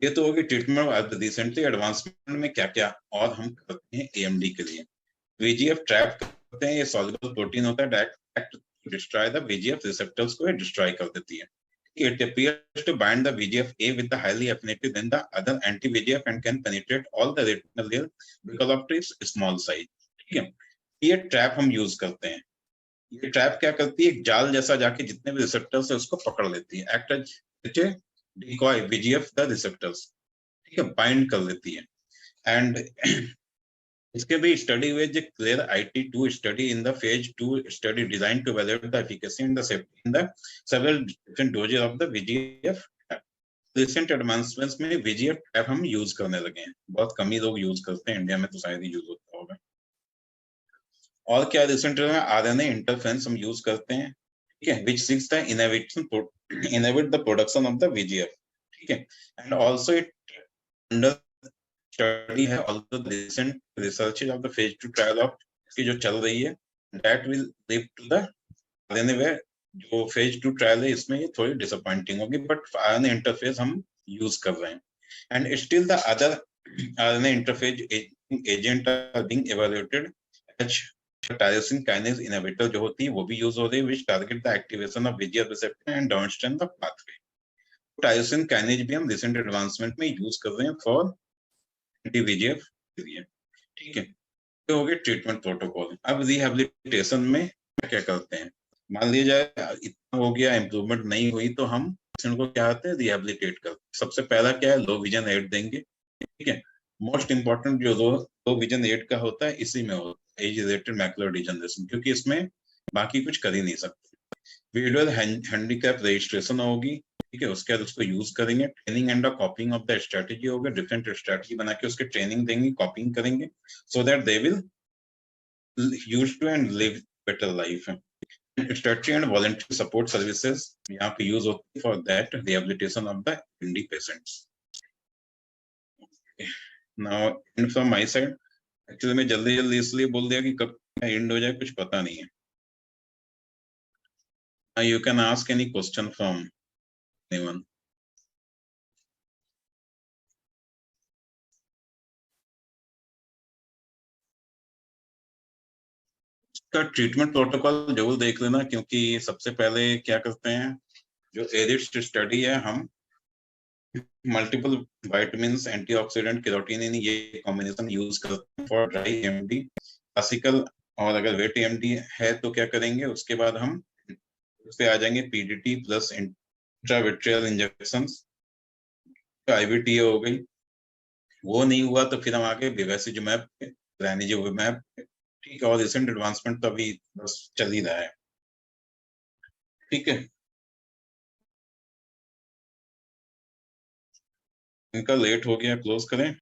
ये तो होगी ट्रीटमेंट। अब रिसेंटली एडवांसमेंट में क्या क्या और हम करते हैं एएमडी के लिए, वीजीएफ ट्रैप करते हैं, ये सॉल्युबल प्रोटीन होता है, direct destroy the VGF receptors को डिस्ट्रॉय कर देती है। It appears to bind the VEGF-A with the highly affinity than the other anti-VEGF and can penetrate all the retinal layer because of its small size. ठीक है, ये trap हम use करते हैं। ये ट्रैप क्या करती है, एक जाल जैसा जाके जितने भी रिसेप्टर्स है उसको पकड़ लेती है, act as a decoy VGF the receptors, ठीक है, बाइंड कर लेती है। एंड इसके भी स्टडी हुए जो clear IT2 study in the phase 2 study design to evaluate the efficacy in the safety in the several different doses of the VGF। Recent advancements में VGF ट्रैप हम यूज करने लगे हैं, बहुत कम ही लोग यूज करते हैं, इंडिया में तो शायद ही यूज होता होगा। और क्या रिसेंट में RNA इंटरफेरेंस हम यूज करते हैं, ठीक है, which seeks the inhibit the production of the VGF, ठीक है, and also it under study है also the recent researches of the phase 2 trial of की जो चल रही है that will lead to the RNA where जो phase 2 trial है इसमें ये थोड़ी disappointing होगी, but RNA interface हम यूज कर रहे हैं, and still the other RNA interface agent are being evaluated as tyrosine kinase inhibitor जो होती है वो भी यूज हो रही है, which target the activation of VGF receptor and downstream the pathway। Tyrosine kinase भी हम रिसेंट एडवांसमेंट में यूज कर रहे हैं फॉर एंटी VGF के लिए, ठीक है। तो हो गया ट्रीटमेंट प्रोटोकॉल। अब रिहेबिलिटेशन में क्या करते हैं, मान लिया जाए इतना हो गया, इम्प्रूवमेंट नहीं हुई तो हम पेशेंट को क्या होते हैं रिहेबिलिटेट करते हैं। सबसे पहला क्या है, लो विजन एड देंगे, ठीक है। मोस्ट इंपॉर्टेंट जो लो विजन एड का होता है इसी में होता है एज रिलेटेड मैकुलर डिजनरेशन, क्योंकि इसमें बाकी कुछ कर ही नहीं सकते। विजुअल हैंडीकैप रजिस्ट्रेशन होगी, ठीक है, उसके बाद उसको यूज करेंगे। Training and coping of the strategy होगा, डिफरेंट स्ट्रेटेजी बना के उसके ट्रेनिंग देंगे, कॉपिंग करेंगे, so that they will use to and live better life. Strategy and voluntary support services यहाँ पे यूज होती है for that rehabilitation of the MD patients. Now and from my side, actually मैं जल्दी जल्दी इसलिए बोल दिया कि कब एंड हो जाए कुछ पता नहीं है। You can ask any question from anyone. का ट्रीटमेंट प्रोटोकॉल जरूर देख लेना, क्योंकि सबसे पहले क्या करते हैं, जो एरिस्ट स्टडी है हम मल्टीपल विटामिन्स, एंटीऑक्सीडेंट, केरोटिनिन ये कॉम्बिनेशन यूज करते हैं फॉर ड्राई AMD क्लासिकल। और अगर वेट AMD है तो क्या करेंगे, उसके बाद हम उस पे आ जाएंगे PDT plus intravitreal injection, IVTA हो गई। वो नहीं हुआ तो फिर हम आगे बेवेसिजुमैब, रैनिजुमैब, ठीक है। और रिसेंट एडवांसमेंट तो अभी बस चल ही रहा है, ठीक है। इनका लेट हो गया, क्लोज करें।